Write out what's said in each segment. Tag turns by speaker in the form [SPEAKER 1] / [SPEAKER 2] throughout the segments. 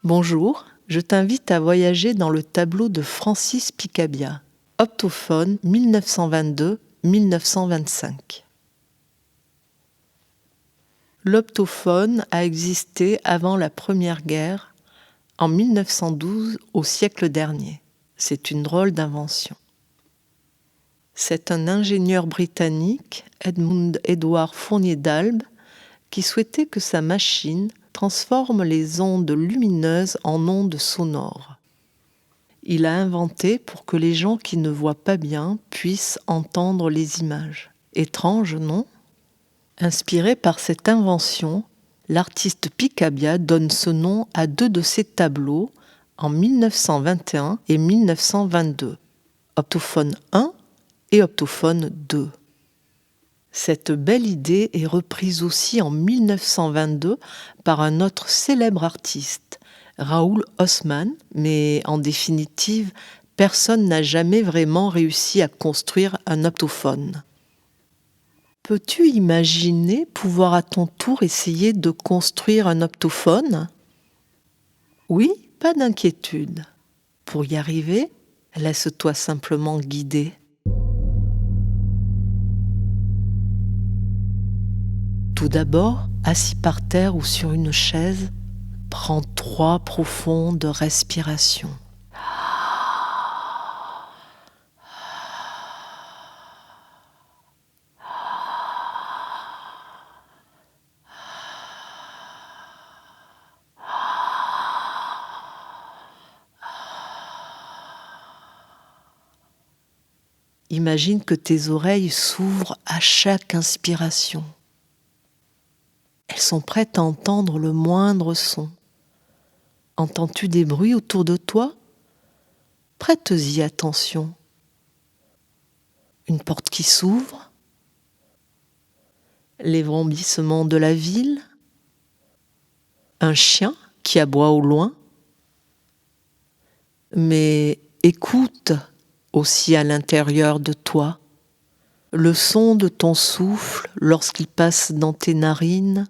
[SPEAKER 1] Bonjour, je t'invite à voyager dans le tableau de Francis Picabia, Optophone 1922-1925. L'optophone a existé avant la Première Guerre, en 1912 au siècle dernier. C'est une drôle d'invention. C'est un ingénieur britannique, Edmund Edward Fournier d'Albe, qui souhaitait que sa machine transforme les ondes lumineuses en ondes sonores. Il a inventé pour que les gens qui ne voient pas bien puissent entendre les images. Étrange, non ? Inspiré par cette invention, l'artiste Picabia donne ce nom à deux de ses tableaux en 1921 et 1922, Optophone 1 et Optophone 2. Cette belle idée est reprise aussi en 1922 par un autre célèbre artiste, Raoul Haussmann, mais en définitive, personne n'a jamais vraiment réussi à construire un optophone. Peux-tu imaginer pouvoir à ton tour essayer de construire un optophone ? Oui, pas d'inquiétude. Pour y arriver, laisse-toi simplement guider. Tout d'abord, assis par terre ou sur une chaise, prends 3 profondes respirations. Imagine que tes oreilles s'ouvrent à chaque inspiration. Elles sont prêtes à entendre le moindre son. Entends-tu des bruits autour de toi ? Prête-y attention. Une porte qui s'ouvre, les vrombissements de la ville, un chien qui aboie au loin. Mais écoute aussi à l'intérieur de toi le son de ton souffle lorsqu'il passe dans tes narines,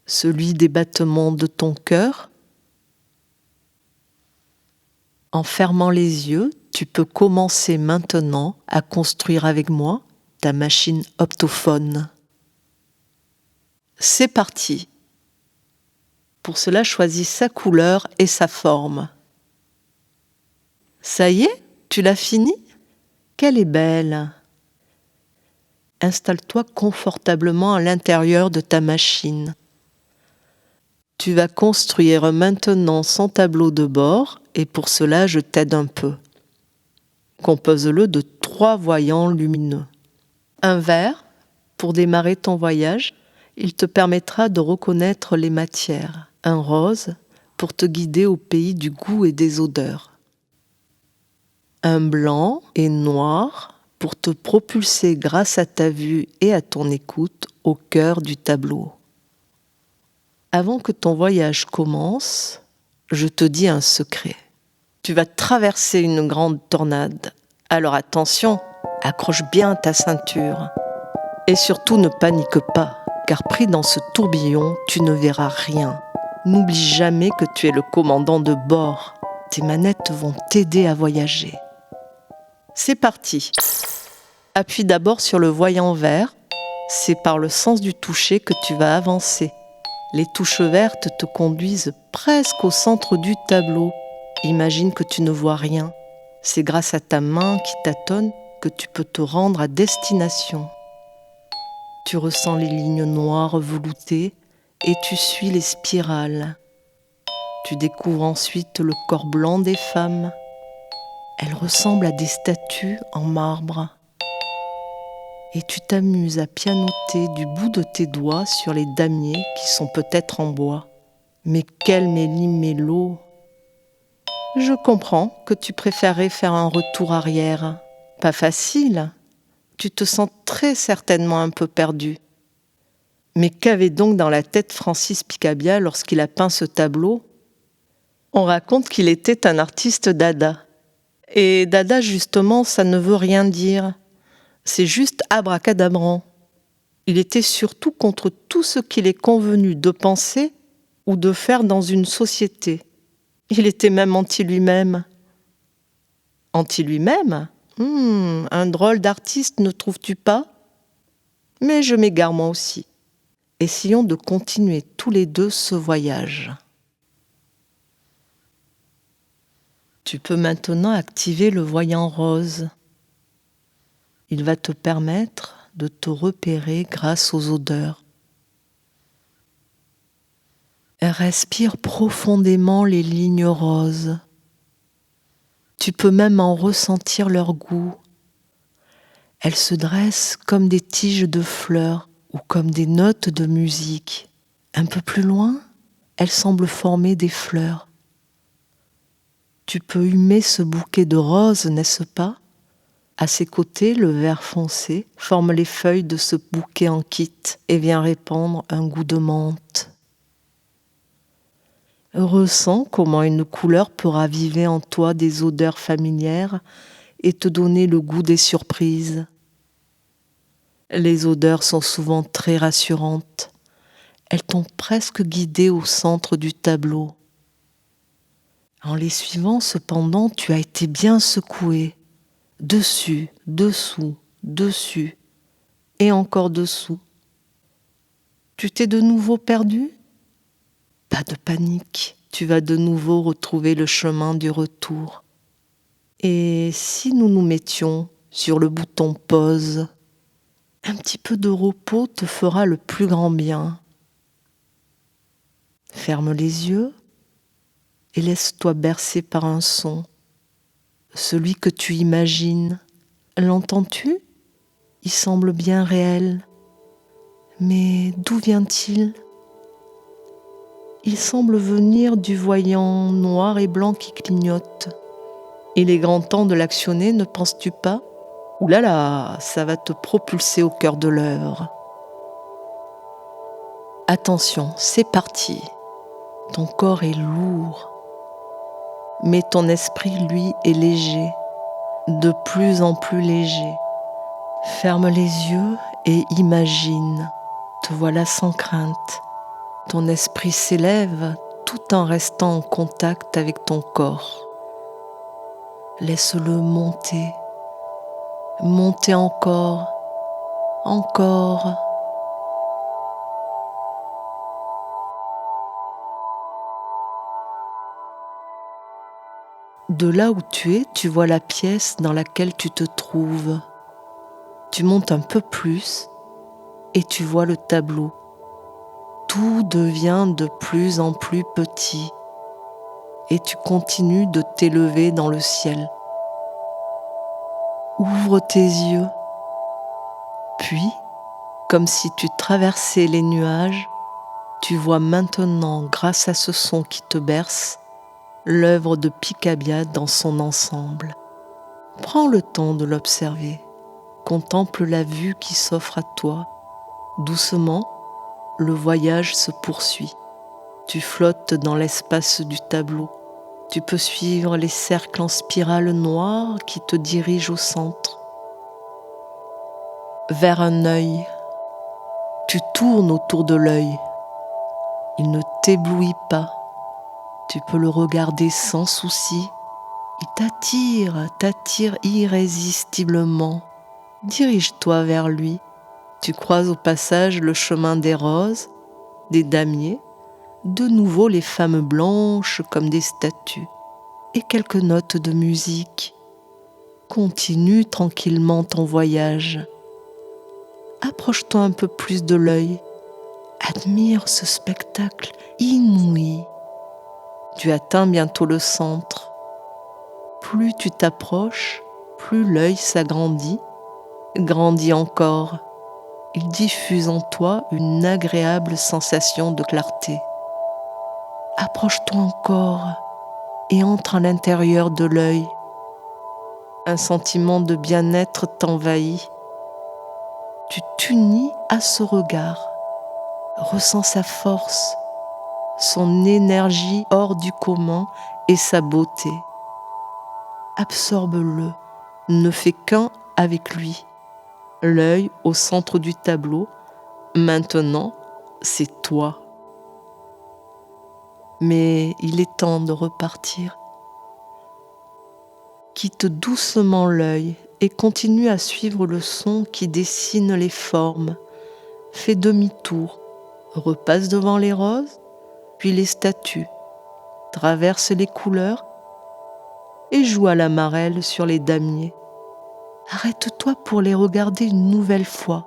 [SPEAKER 1] celui des battements de ton cœur. En fermant les yeux, tu peux commencer maintenant à construire avec moi ta machine optophone. C'est parti. Pour cela, choisis sa couleur et sa forme. Ça y est, tu l'as fini ? Qu'elle est belle. Installe-toi confortablement à l'intérieur de ta machine. Tu vas construire maintenant son tableau de bord et pour cela, je t'aide un peu. Compose-le de 3 voyants lumineux. Un vert, pour démarrer ton voyage, il te permettra de reconnaître les matières. Un rose, pour te guider au pays du goût et des odeurs. Un blanc et noir, pour te propulser grâce à ta vue et à ton écoute au cœur du tableau. Avant que ton voyage commence, je te dis un secret. Tu vas traverser une grande tornade. Alors attention, accroche bien ta ceinture. Et surtout ne panique pas, car pris dans ce tourbillon, tu ne verras rien. N'oublie jamais que tu es le commandant de bord. Tes manettes vont t'aider à voyager. C'est parti. Appuie d'abord sur le voyant vert. C'est par le sens du toucher que tu vas avancer. Les touches vertes te conduisent presque au centre du tableau. Imagine que tu ne vois rien. C'est grâce à ta main qui tâtonne que tu peux te rendre à destination. Tu ressens les lignes noires veloutées et tu suis les spirales. Tu découvres ensuite le corps blanc des femmes. Elles ressemblent à des statues en marbre. Et tu t'amuses à pianoter du bout de tes doigts sur les damiers qui sont peut-être en bois. Mais quel méli-mélo ! Je comprends que tu préférerais faire un retour arrière. Pas facile. Tu te sens très certainement un peu perdu. Mais qu'avait donc dans la tête Francis Picabia lorsqu'il a peint ce tableau ? On raconte qu'il était un artiste dada. Et dada, justement, ça ne veut rien dire. C'est juste abracadabrant. Il était surtout contre tout ce qu'il est convenu de penser ou de faire dans une société. Il était même anti lui-même. Anti lui-même ? Un drôle d'artiste, ne trouves-tu pas ? Mais je m'égare moi aussi. Essayons de continuer tous les deux ce voyage. Tu peux maintenant activer le voyant rose. Il va te permettre de te repérer grâce aux odeurs. Respire profondément les lignes roses. Tu peux même en ressentir leur goût. Elles se dressent comme des tiges de fleurs ou comme des notes de musique. Un peu plus loin, elles semblent former des fleurs. Tu peux humer ce bouquet de roses, n'est-ce pas ? À ses côtés, le vert foncé forme les feuilles de ce bouquet en kit et vient répandre un goût de menthe. Ressens comment une couleur peut raviver en toi des odeurs familières et te donner le goût des surprises. Les odeurs sont souvent très rassurantes. Elles t'ont presque guidé au centre du tableau. En les suivant, cependant, tu as été bien secoué. Dessus, dessous, dessus et encore dessous. Tu t'es de nouveau perdu ? Pas de panique, tu vas de nouveau retrouver le chemin du retour. Et si nous nous mettions sur le bouton pause, un petit peu de repos te fera le plus grand bien. Ferme les yeux et laisse-toi bercer par un son. Celui que tu imagines, l'entends-tu ? Il semble bien réel. Mais d'où vient-il ? Il semble venir du voyant noir et blanc qui clignote. Il est grand temps de l'actionner, ne penses-tu pas ? Ouh là là, ça va te propulser au cœur de l'œuvre. Attention, c'est parti. Ton corps est lourd, mais ton esprit, lui, est léger, de plus en plus léger. Ferme les yeux et imagine. Te voilà sans crainte. Ton esprit s'élève tout en restant en contact avec ton corps. Laisse-le monter, monter encore, encore. De là où tu es, tu vois la pièce dans laquelle tu te trouves. Tu montes un peu plus et tu vois le tableau. Tout devient de plus en plus petit et tu continues de t'élever dans le ciel. Ouvre tes yeux, puis, comme si tu traversais les nuages, tu vois maintenant, grâce à ce son qui te berce, l'œuvre de Picabia dans son ensemble. Prends le temps de l'observer. Contemple la vue qui s'offre à toi. Doucement, le voyage se poursuit. Tu flottes dans l'espace du tableau. Tu peux suivre les cercles en spirale noire qui te dirigent au centre. Vers un œil. Tu tournes autour de l'œil. Il ne t'éblouit pas. Tu peux le regarder sans souci. Il t'attire irrésistiblement. Dirige-toi vers lui. Tu croises au passage le chemin des roses, des damiers, de nouveau les femmes blanches comme des statues, et quelques notes de musique. Continue tranquillement ton voyage. Approche-toi un peu plus de l'œil. Admire ce spectacle inouï. Tu atteins bientôt le centre. Plus tu t'approches, plus l'œil s'agrandit, grandit encore. Il diffuse en toi une agréable sensation de clarté. Approche-toi encore et entre à l'intérieur de l'œil. Un sentiment de bien-être t'envahit. Tu t'unis à ce regard. Ressens sa force, son énergie hors du commun et sa beauté. Absorbe-le, ne fais qu'un avec lui. L'œil au centre du tableau, maintenant, c'est toi. mais il est temps de repartir. Quitte doucement l'œil et continue à suivre le son qui dessine les formes. Fais demi-tour, repasse devant les roses, puis les statues, traverse les couleurs et joue à la marelle sur les damiers. Arrête-toi pour les regarder une nouvelle fois.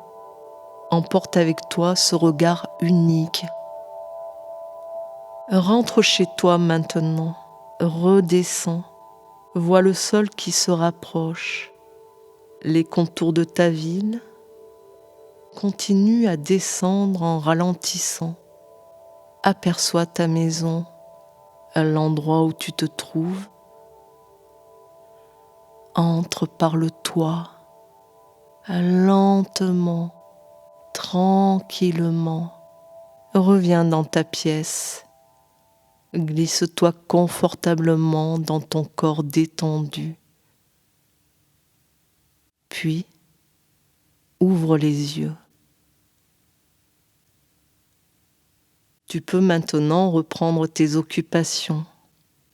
[SPEAKER 1] Emporte avec toi ce regard unique. Rentre chez toi maintenant, redescends, vois le sol qui se rapproche, les contours de ta ville. Continue à descendre en ralentissant. Aperçois ta maison, à l'endroit où tu te trouves. Entre par le toit, lentement, tranquillement. Reviens dans ta pièce. Glisse-toi confortablement dans ton corps détendu. Puis, ouvre les yeux. Tu peux maintenant reprendre tes occupations.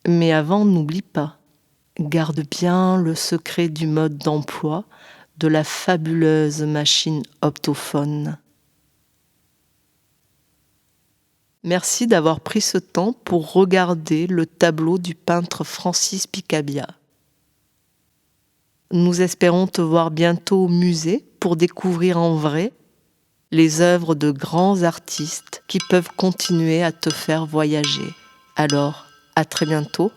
[SPEAKER 1] Mais avant, n'oublie pas, garde bien le secret du mode d'emploi de la fabuleuse machine optophone. Merci d'avoir pris ce temps pour regarder le tableau du peintre Francis Picabia. Nous espérons te voir bientôt au musée pour découvrir en vrai les œuvres de grands artistes qui peuvent continuer à te faire voyager. Alors, à très bientôt